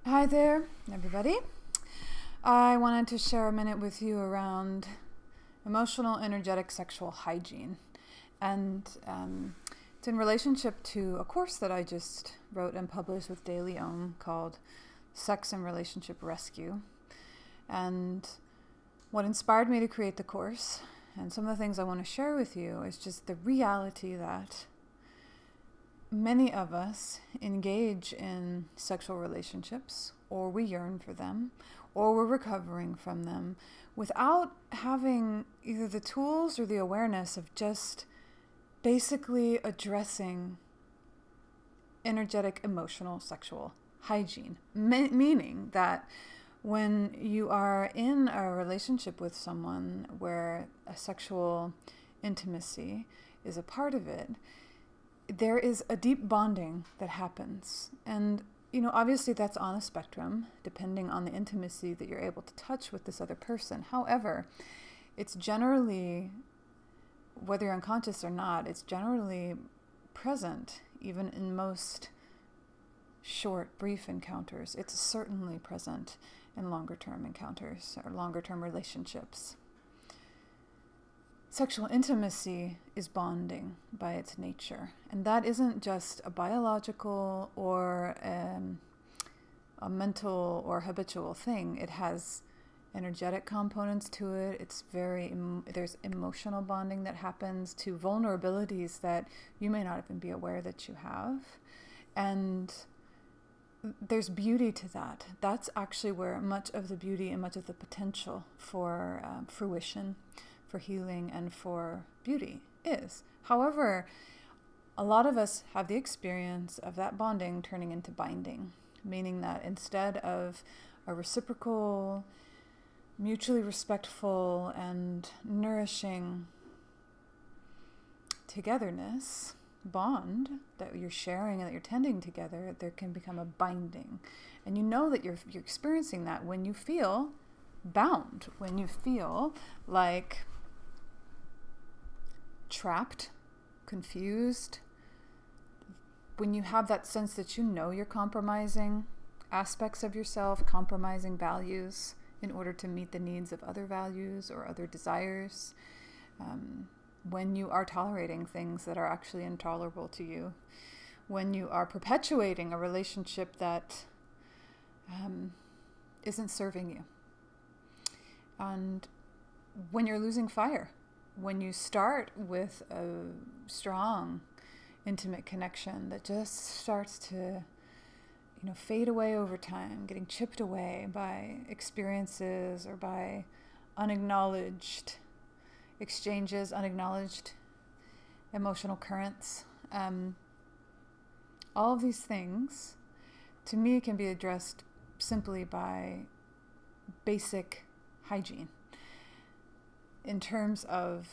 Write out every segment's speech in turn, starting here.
Hi there, everybody. I wanted to share a minute with you around emotional, energetic, sexual hygiene. And it's in relationship to a course that I just wrote and published with De Leon called Sex and Relationship Rescue. And what inspired me to create the course, and some of the things I want to share with you, is just the reality that many of us engage in sexual relationships, or we yearn for them, or we're recovering from them, without having either the tools or the awareness of just basically addressing energetic, emotional, sexual hygiene. Meaning that when you are in a relationship with someone where a sexual intimacy is a part of it, there is a deep bonding that happens. And, obviously that's on a spectrum, depending on the intimacy that you're able to touch with this other person. However, it's generally, whether you're unconscious or not, it's generally present, even in most short, brief encounters. It's certainly present in longer-term encounters or longer-term relationships. Sexual intimacy is bonding by its nature, and that isn't just a biological or a mental or habitual thing. It has energetic components to it. It's there's emotional bonding that happens to vulnerabilities that you may not even be aware that you have, and there's beauty to that. That's actually where much of the beauty and much of the potential for fruition, for healing, and for beauty is. However, a lot of us have the experience of that bonding turning into binding, meaning that instead of a reciprocal, mutually respectful, and nourishing togetherness, bond that you're sharing and that you're tending together, there can become a binding. And you know that you're experiencing that when you feel bound, when you feel like trapped, confused, when you have that sense that you're compromising aspects of yourself, compromising values in order to meet the needs of other values or other desires, when you are tolerating things that are actually intolerable to you, when you are perpetuating a relationship that isn't serving you, and when you're losing fire. When you start with a strong, intimate connection that just starts to, fade away over time, getting chipped away by experiences or by unacknowledged exchanges, unacknowledged emotional currents. All of these things, to me, can be addressed simply by basic hygiene. In terms of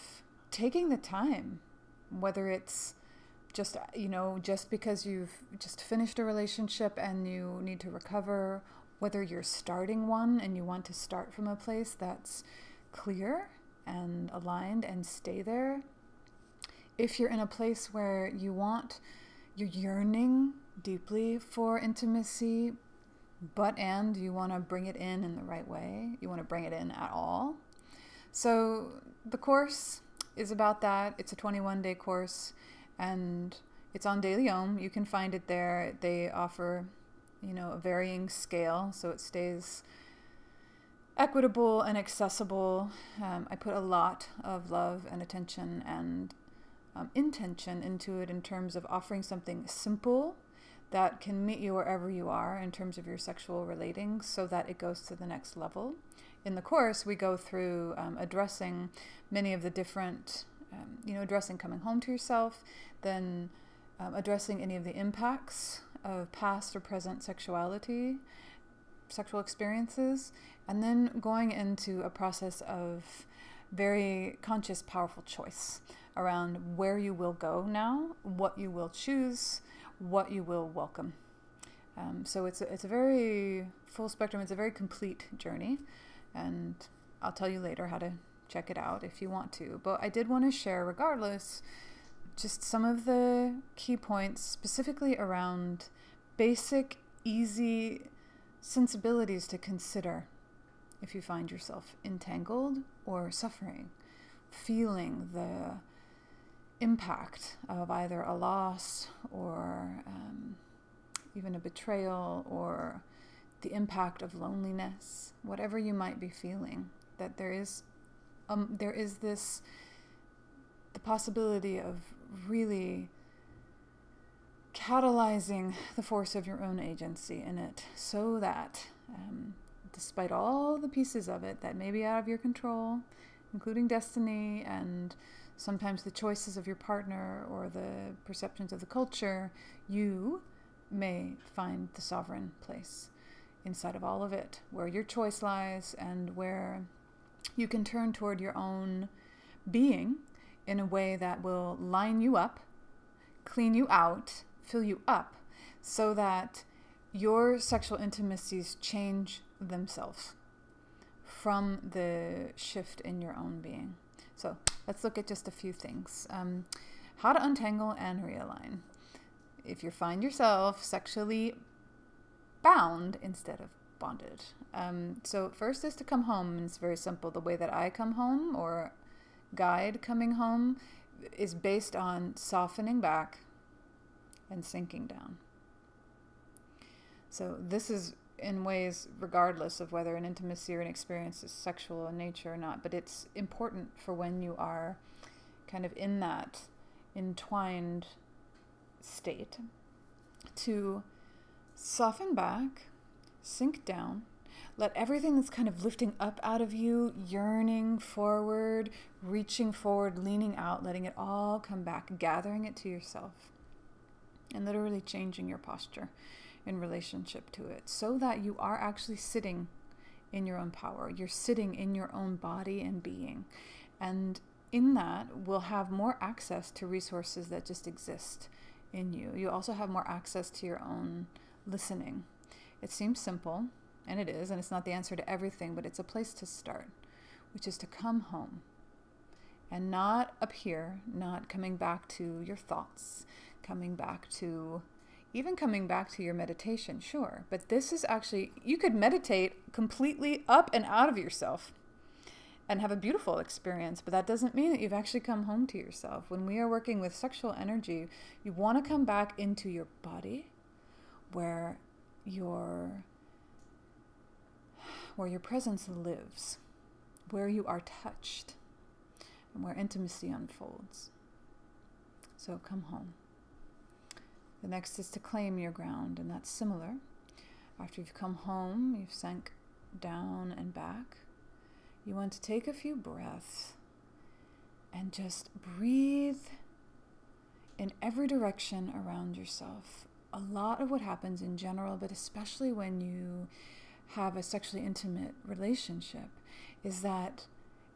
taking the time, whether it's just because you've just finished a relationship and you need to recover, whether you're starting one and you want to start from a place that's clear and aligned and stay there. If you're in a place where you're yearning deeply for intimacy, and you want to bring it in the right way, you want to bring it in at all. So the course is about that. It's a 21-day course, and it's on De Leon. You can find it there. They offer, a varying scale, so it stays equitable and accessible. I put a lot of love and attention and intention into it in terms of offering something simple that can meet you wherever you are in terms of your sexual relating, so that it goes to the next level. In the course, we go through addressing many of the different, addressing coming home to yourself, then addressing any of the impacts of past or present sexual experiences, and then going into a process of very conscious, powerful choice around where you will go now, what you will choose, what you will welcome. So it's a very full spectrum. It's a very complete journey. And I'll tell you later how to check it out if you want to. But I did want to share, regardless, just some of the key points specifically around basic, easy sensibilities to consider if you find yourself entangled or suffering, feeling the impact of either a loss or even a betrayal, or the impact of loneliness, whatever you might be feeling, that there is this, the possibility of really catalyzing the force of your own agency in it, so that despite all the pieces of it that may be out of your control, including destiny and sometimes the choices of your partner or the perceptions of the culture, you may find the sovereign place inside of all of it, where your choice lies and where you can turn toward your own being in a way that will line you up, clean you out, fill you up, so that your sexual intimacies change themselves from the shift in your own being. So let's look at just a few things. How to untangle and realign if you find yourself sexually bound instead of bonded. So first is to come home, and it's very simple. The way that I come home, or guide coming home, is based on softening back and sinking down. So this is in ways regardless of whether an intimacy or an experience is sexual in nature or not, but it's important for when you are kind of in that entwined state to soften back, sink down, let everything that's kind of lifting up out of you, yearning forward, reaching forward, leaning out, letting it all come back, gathering it to yourself, and literally changing your posture in relationship to it, so that you are actually sitting in your own power. You're sitting in your own body and being. And in that, we'll have more access to resources that just exist in you. You also have more access to your own listening. It seems simple, and it is, and it's not the answer to everything, but it's a place to start, which is to come home and not up here, not coming back to your thoughts, coming back to your meditation, sure. But this is actually, you could meditate completely up and out of yourself and have a beautiful experience, but that doesn't mean that you've actually come home to yourself. When we are working with sexual energy, you want to come back into your body, where your presence lives, where you are touched, and where intimacy unfolds. So come home. The next is to claim your ground, and that's similar. After you've come home, you've sunk down and back, you want to take a few breaths and just breathe in every direction around yourself. A lot of what happens in general, but especially when you have a sexually intimate relationship, is that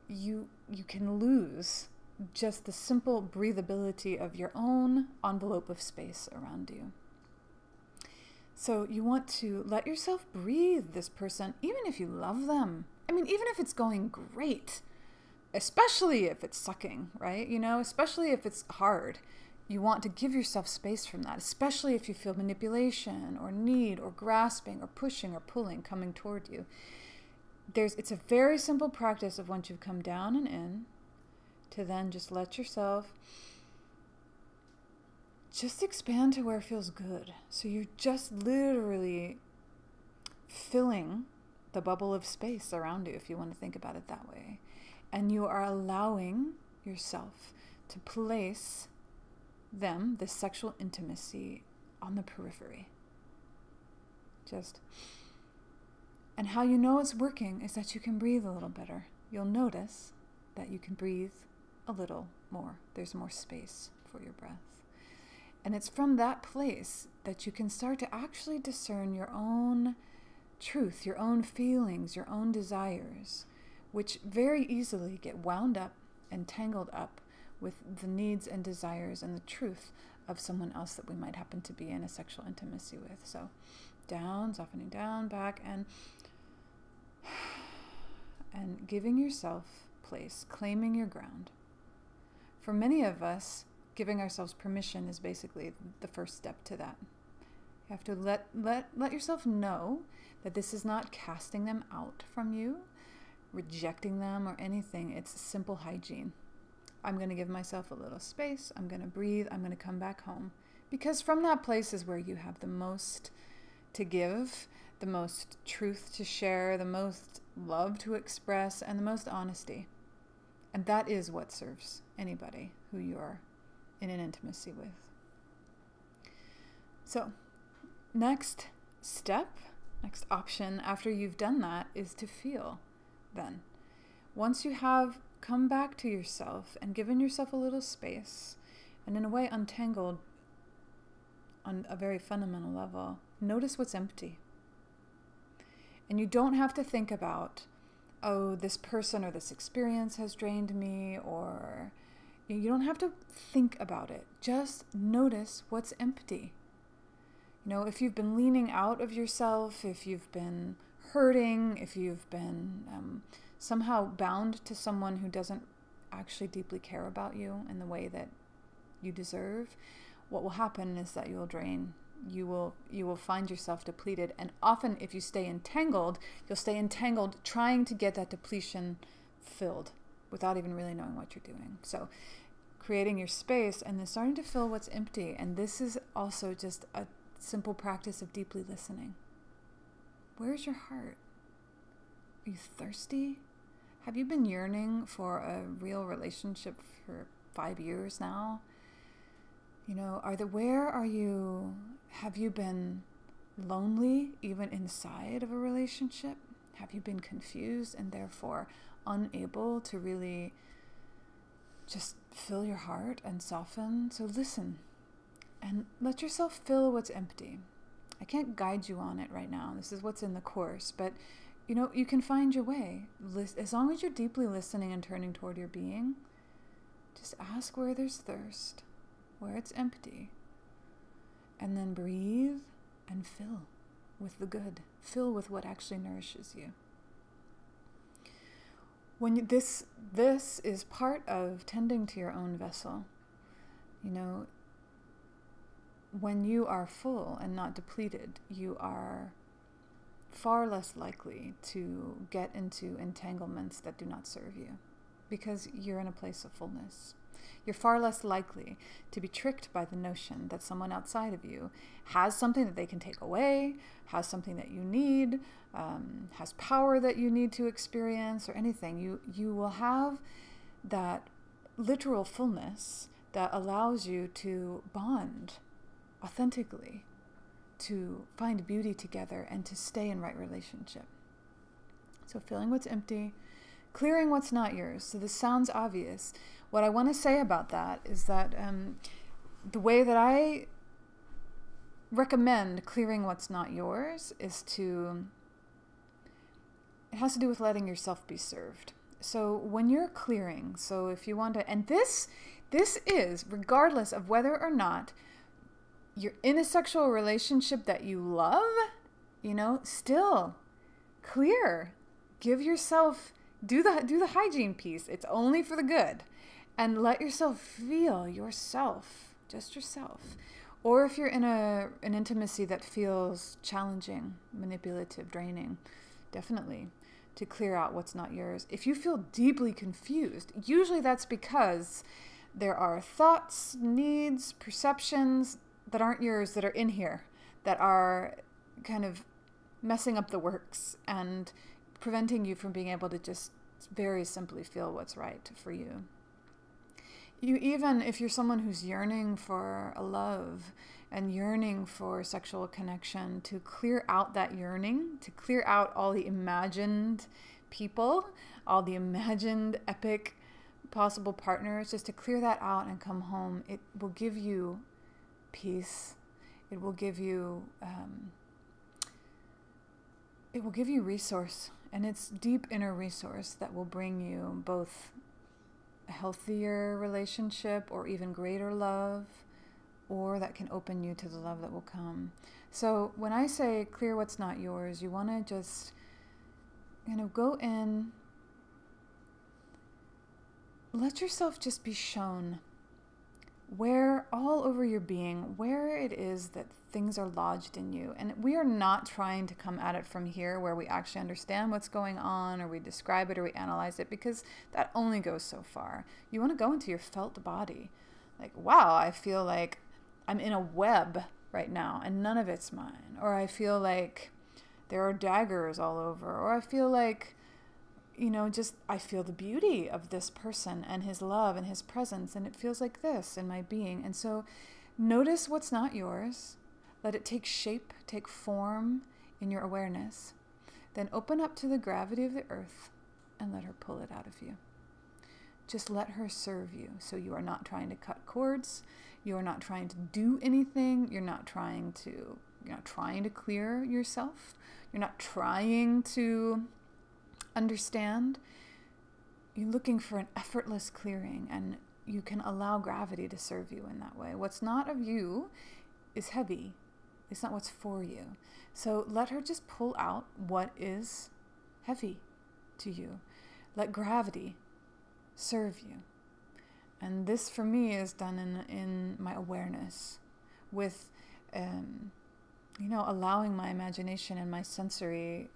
you can lose just the simple breathability of your own envelope of space around you. So you want to let yourself breathe this person, even if you love them. I mean, even if it's going great, especially if it's sucking, right? Especially if it's hard. You want to give yourself space from that, especially if you feel manipulation or need or grasping or pushing or pulling coming toward you. It's a very simple practice of once you've come down and in, to then just let yourself just expand to where it feels good. So you're just literally filling the bubble of space around you, if you want to think about it that way. And you are allowing yourself to place them, this sexual intimacy, on the periphery. And how you know it's working is that you can breathe a little better. You'll notice that you can breathe a little more. There's more space for your breath. And it's from that place that you can start to actually discern your own truth, your own feelings, your own desires, which very easily get wound up and tangled up with the needs and desires and the truth of someone else that we might happen to be in a sexual intimacy with. So down, softening down, back, and giving yourself place, claiming your ground. For many of us, giving ourselves permission is basically the first step to that. You have to let yourself know that this is not casting them out from you, rejecting them or anything. It's simple hygiene. I'm going to give myself a little space. I'm going to breathe. I'm going to come back home. Because from that place is where you have the most to give, the most truth to share, the most love to express, and the most honesty. And that is what serves anybody who you're in an intimacy with. So, next step, next option after you've done that is to feel then. Once you have come back to yourself and given yourself a little space, and in a way untangled on a very fundamental level, notice what's empty. And you don't have to think about, oh, this person or this experience has drained me, or you don't have to think about it. Just notice what's empty. You know, if you've been leaning out of yourself, if you've been hurting, if you've been somehow bound to someone who doesn't actually deeply care about you in the way that you deserve, what will happen is that you'll drain. You will find yourself depleted. And often if you stay entangled, you'll stay entangled trying to get that depletion filled without even really knowing what you're doing. So creating your space and then starting to fill what's empty. And this is also just a simple practice of deeply listening. Where's your heart? Are you thirsty? Have you been yearning for a real relationship for 5 years now? You know, have you been lonely even inside of a relationship? Have you been confused and therefore unable to really just fill your heart and soften? So listen and let yourself fill what's empty. I can't guide you on it right now. This is what's in the course, but you know, you can find your way. As long as you're deeply listening and turning toward your being, just ask where there's thirst, where it's empty, and then breathe and fill with the good. Fill with what actually nourishes you. This is part of tending to your own vessel. You know, when you are full and not depleted, you are far less likely to get into entanglements that do not serve you because you're in a place of fullness. You're far less likely to be tricked by the notion that someone outside of you has something that they can take away, has something that you need, has power that you need to experience or anything. You will have that literal fullness that allows you to bond authentically, to find beauty together and to stay in right relationship. So filling what's empty, clearing what's not yours. So this sounds obvious. What I want to say about that is that the way that I recommend clearing what's not yours is it has to do with letting yourself be served. So when you're clearing, so if you want to, and this is regardless of whether or not you're in a sexual relationship that you love, you know, still clear. Give yourself, do the hygiene piece. It's only for the good. And let yourself feel yourself, just yourself. Or if you're in an intimacy that feels challenging, manipulative, draining, definitely to clear out what's not yours. If you feel deeply confused, usually that's because there are thoughts, needs, perceptions that aren't yours that are in here, that are kind of messing up the works and preventing you from being able to just very simply feel what's right for you. Even if you're someone who's yearning for a love and yearning for sexual connection, to clear out that yearning, to clear out all the imagined people, all the imagined epic possible partners, just to clear that out and come home, it will give you peace. It will give you resource, and it's deep inner resource that will bring you both a healthier relationship or even greater love, or that can open you to the love that will come. So when I say clear what's not yours, you want to just, go in, let yourself just be shown where all over your being, where it is that things are lodged in you. And we are not trying to come at it from here where we actually understand what's going on, or we describe it, or we analyze it, because that only goes so far. You want to go into your felt body. Like, wow, I feel like I'm in a web right now and none of it's mine. Or I feel like there are daggers all over. Or I feel like, I feel the beauty of this person and his love and his presence, and it feels like this in my being. And so notice what's not yours. Let it take shape, take form in your awareness. Then open up to the gravity of the earth and let her pull it out of you. Just let her serve you. So you are not trying to cut cords. You are not trying to do anything. You're not trying to clear yourself. You're not trying to understand. You're looking for an effortless clearing, and you can allow gravity to serve you in that way. What's not of you is heavy. It's not what's for you. So let her just pull out what is heavy to you. Let gravity serve you. And this for me is done in my awareness with, allowing my imagination and my sensory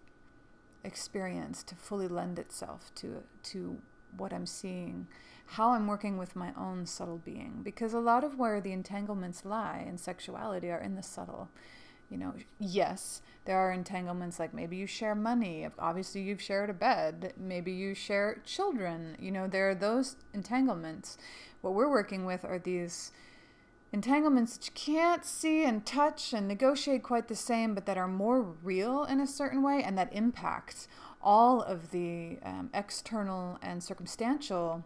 experience to fully lend itself to what I'm seeing, how I'm working with my own subtle being. Because a lot of where the entanglements lie in sexuality are in the subtle. Yes, there are entanglements like maybe you share money. Obviously, you've shared a bed. Maybe you share children. There are those entanglements. What we're working with are these entanglements that you can't see and touch and negotiate quite the same, but that are more real in a certain way, and that impact all of the external and circumstantial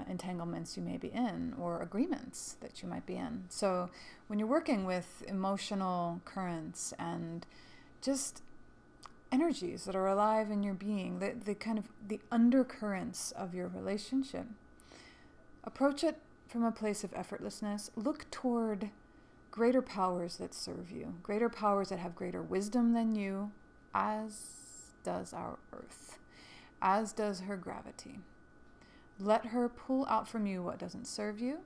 entanglements you may be in, or agreements that you might be in. So when you're working with emotional currents and just energies that are alive in your being, the kind of the undercurrents of your relationship, approach it from a place of effortlessness. Look toward greater powers that serve you, greater powers that have greater wisdom than you, as does our earth, as does her gravity. Let her pull out from you what doesn't serve you,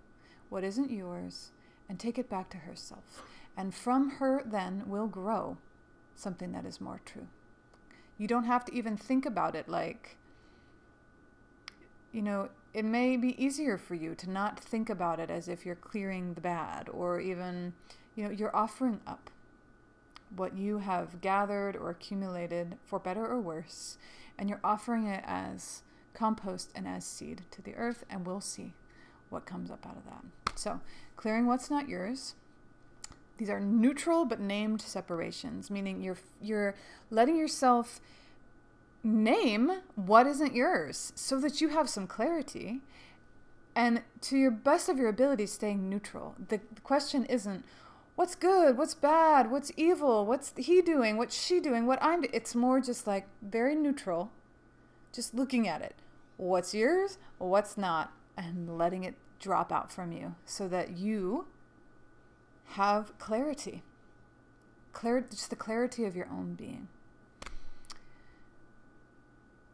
what isn't yours, and take it back to herself. And from her then will grow something that is more true. You don't have to even think about it like, it may be easier for you to not think about it as if you're clearing the bad, or even, you're offering up what you have gathered or accumulated for better or worse, and you're offering it as compost and as seed to the earth, and we'll see what comes up out of that. So, clearing what's not yours. These are neutral but named separations, meaning you're letting yourself name what isn't yours so that you have some clarity, and to your best of your ability staying neutral. The question isn't what's good, what's bad, what's evil, what's he doing, what's she doing, what I'm doing. It's more just like very neutral, just looking at it. What's yours, what's not, and letting it drop out from you so that you have clarity. Just the clarity of your own being.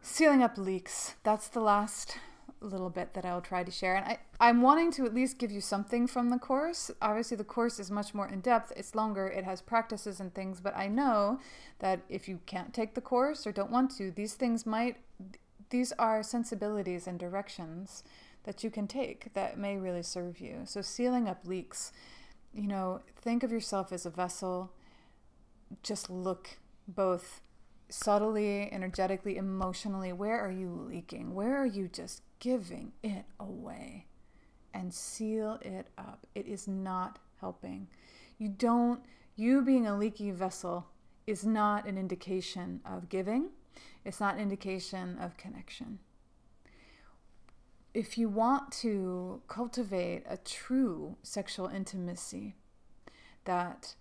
Sealing up leaks. That's the last little bit that I'll try to share. And I'm wanting to at least give you something from the course. Obviously, the course is much more in-depth. It's longer. It has practices and things. But I know that if you can't take the course or don't want to, these are sensibilities and directions that you can take that may really serve you. So sealing up leaks, think of yourself as a vessel. Just look both subtly, energetically, emotionally. Where are you leaking? Where are you just giving it away? And seal it up. It is not helping. You being a leaky vessel is not an indication of giving. It's not an indication of connection. If you want to cultivate a true sexual intimacy that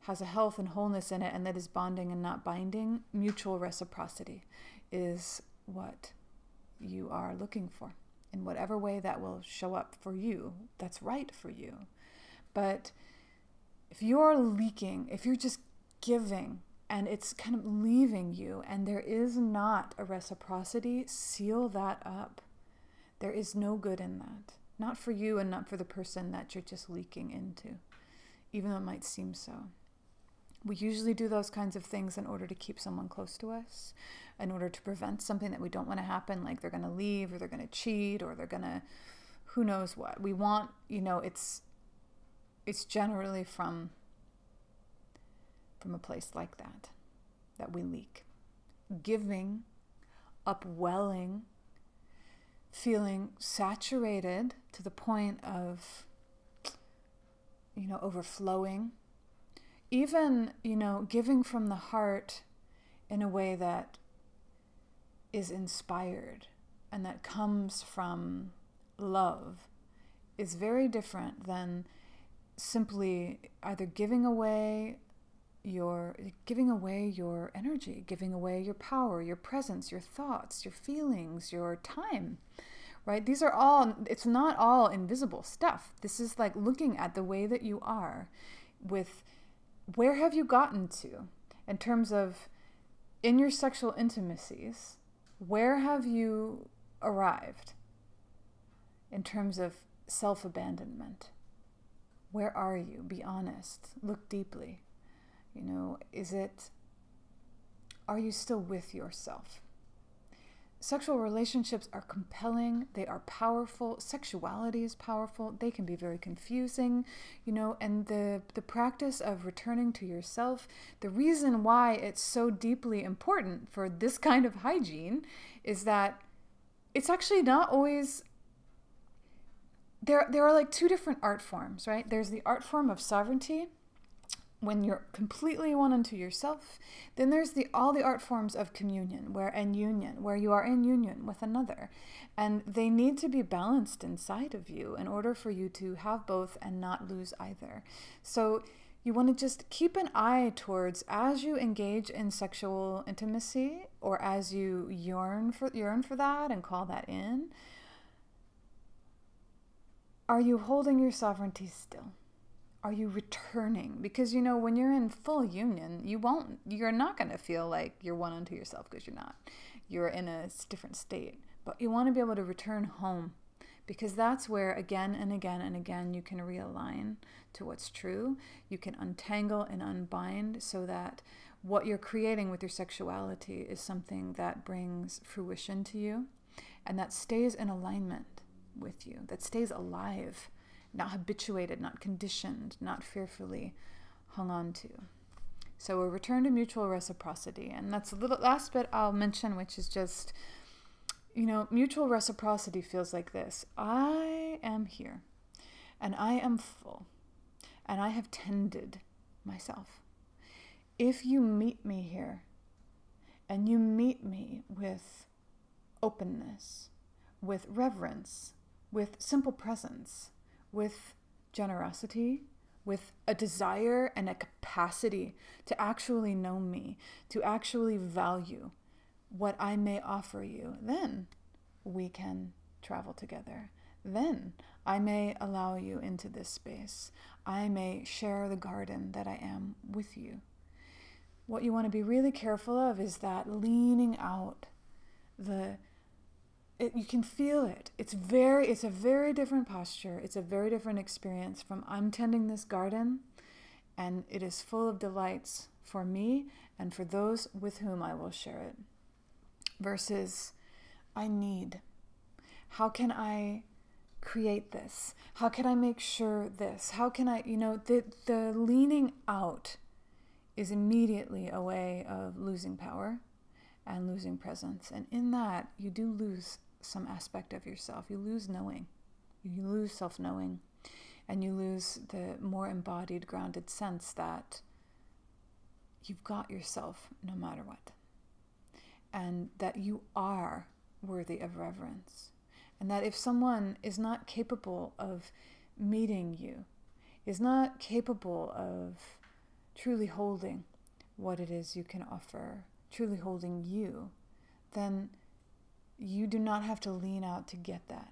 has a health and wholeness in it, and that is bonding and not binding, mutual reciprocity is what you are looking for, in whatever way that will show up for you, that's right for you. But if you're leaking, if you're just giving and it's kind of leaving you, and there is not a reciprocity, seal that up. There is no good in that. not for you and not for the person that you're just leaking into, even though it might seem so. We usually do those kinds of things in order to keep someone close to us, in order to prevent something that we don't want to happen, like they're going to leave or they're going to cheat or they're going to, who knows what. We want, it's generally from a place like that we leak. Giving, upwelling, feeling saturated to the point of, overflowing. Even, giving from the heart in a way that is inspired and that comes from love is very different than simply either giving away your energy, giving away your power, your presence, your thoughts, your feelings, your time, right? These are all, it's not all invisible stuff. This is like looking at the way that you are with where have you gotten to in terms of in your sexual intimacies, where have you arrived in terms of self-abandonment? Where are you? Be honest. Look deeply. Are you still with yourself? Sexual relationships are compelling. They are powerful. Sexuality is powerful. They can be very confusing, and the practice of returning to yourself, the reason why it's so deeply important for this kind of hygiene is that it's actually not always, there are like two different art forms, right? There's the art form of sovereignty, when you're completely one unto yourself. Then there's all the art forms of communion, where you are in union with another. And they need to be balanced inside of you in order for you to have both and not lose either. So you want to just keep an eye towards, as you engage in sexual intimacy, or as you yearn for that and call that in, are you holding your sovereignty still? Are you returning? Because, when you're in full union, you're not going to feel like you're one unto yourself, because you're not. You're in a different state. But you want to be able to return home, because that's where again and again and again you can realign to what's true. You can untangle and unbind so that what you're creating with your sexuality is something that brings fruition to you and that stays in alignment with you, that stays alive, not habituated, not conditioned, not fearfully hung on to. So a return to mutual reciprocity. And that's the last bit I'll mention, which is just, mutual reciprocity feels like this. I am here and I am full and I have tended myself. If you meet me here and you meet me with openness, with reverence, with simple presence, with generosity, with a desire and a capacity to actually know me, to actually value what I may offer you, then we can travel together. Then I may allow you into this space. I may share the garden that I am with you. What you want to be really careful of is that leaning out, you can feel it. It's a very different posture. It's a very different experience from I'm tending this garden and it is full of delights for me and for those with whom I will share it. Versus I need. How can I create this? How can I make sure this? How can I, the leaning out is immediately a way of losing power and losing presence. And in that, you do lose some aspect of yourself. You lose knowing. You lose self-knowing. And you lose the more embodied, grounded sense that you've got yourself no matter what. And that you are worthy of reverence. And that if someone is not capable of meeting you, is not capable of truly holding what it is you can offer, truly holding you, then you do not have to lean out to get that.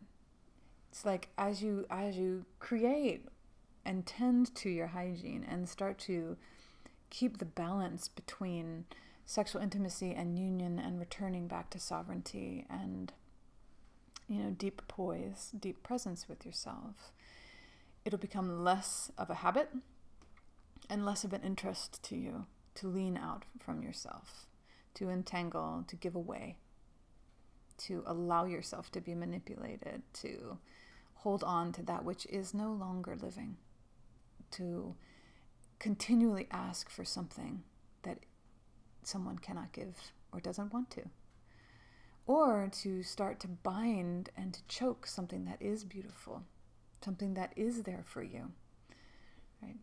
It's like as you create and tend to your hygiene and start to keep the balance between sexual intimacy and union and returning back to sovereignty and deep poise, deep presence with yourself, it'll become less of a habit and less of an interest to you to lean out from yourself, to entangle, to give away, to allow yourself to be manipulated, to hold on to that which is no longer living, to continually ask for something that someone cannot give or doesn't want to, or to start to bind and to choke something that is beautiful, something that is there for you, right?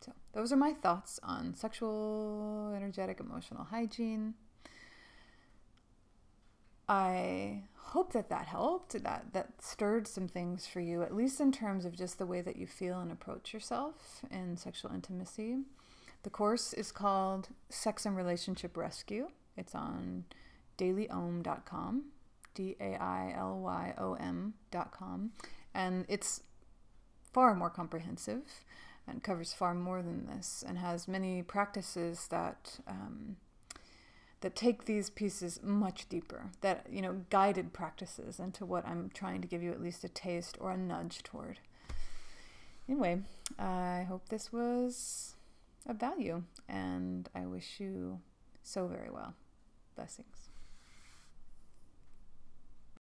So those are my thoughts on sexual, energetic, emotional hygiene. I hope that helped, that stirred some things for you, at least in terms of just the way that you feel and approach yourself in sexual intimacy. The course is called Sex and Relationship Rescue. It's on dailyom.com, DAILYOM.com, and it's far more comprehensive and covers far more than this, and has many practices that that take these pieces much deeper, that, guided practices into what I'm trying to give you at least a taste or a nudge toward. Anyway, I hope this was of value, and I wish you so very well. Blessings.